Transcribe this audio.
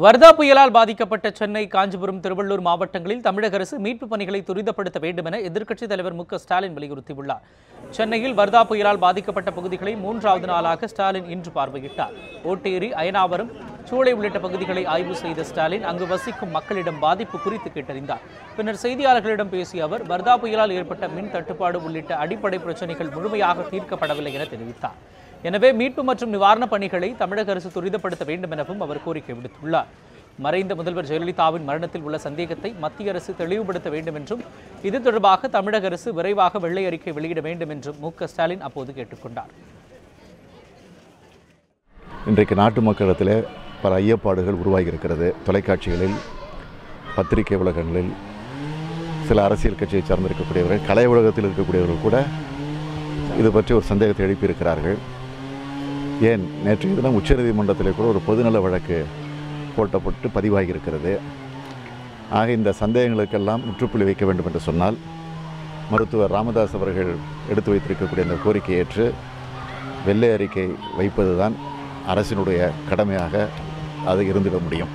வர்தா புயலால் பாதிக்கப்பட்ட சென்னை, காஞ்சிபுரம், திருவள்ளூர் மாவட்டங்களில் தமிழக அரசு மீட்புப் பணிகளை துரிதப்படுத்த வேண்டும் என எதிர்க்கட்சித் தலைவர் மு.க. ஸ்டாலின் வலியுறுத்தியுள்ளார். சென்னையில் வர்தா புயலால் பாதிக்கப்பட்ட பகுதிகளை 3வது நாளாக ஸ்டாலின் இன்று பார்வையிட்டார். ஓட்டேரி, அயனாவரம், சூளை உள்ளிட்ட பகுதிகளை ஆய்வு செய்த ஸ்டாலின் அங்கு வசிக்கும் மக்களிடம் பாதிப்பு குறித்து கேட்டறிந்தார். பின்னர் செய்தியாளர்களிடம் பேசிய அவர், வர்தா புயலால் ஏற்பட்ட மின் தட்டுப்பாடு உள்ளிட்ட அடிப்படை பிரச்சினைகள் முழுமையாக தீர்க்கப்படவில்லை என தெரிவித்தார். எனவே மீட்பு மற்றும் நிவாரணப் பணிகளை தமிழக அரசு துரிதப்படுத்த வேண்டும் எனவும் அவர் கோரிக்கை விடுத்துள்ளார். மறைந்த முதல்வர் ஜெயலலிதாவின் மரணத்தில் உள்ள சந்தேகத்தை மத்திய அரசு தெளிவுபடுத்த வேண்டும் என்றும், இது தொடர்பாக தமிழக அரசு விரைவாக வெள்ளை அறிக்கை வெளியிட வேண்டும் என்றும் மு.க. ஸ்டாலின் அப்போது கேட்டுக்கொண்டார். இன்றைக்கு நாட்டு மக்களிடத்தில் பல ஐயப்பாடுகள் உருவாகி இருக்கிறது. தொலைக்காட்சிகளில், பத்திரிகை உலகங்களில், சில அரசியல் கட்சியை சார்ந்திருக்கக்கூடியவர்கள், கலை உலகத்தில் இருக்கக்கூடியவர்கள் கூட இது பற்றி ஒரு சந்தேகத்தை எழுப்பியிருக்கிறார்கள். ஏன் நேற்றைய தினம் உச்சநீதிமன்றத்தில் கூட ஒரு பொதுநல வழக்கு போட்டப்பட்டு பதிவாகி இருக்கிறது. ஆக இந்த சந்தேகங்களுக்கெல்லாம் முற்றுப்புள்ளி வைக்க வேண்டும் என்று சொன்னால், மருத்துவர் ராமதாஸ் அவர்கள் எடுத்து வைத்திருக்கக்கூடிய இந்த கோரிக்கையை ஏற்று வெள்ளை அறிக்கை வைப்பதுதான் அரசினுடைய கடமையாக அது இருந்திட முடியும்.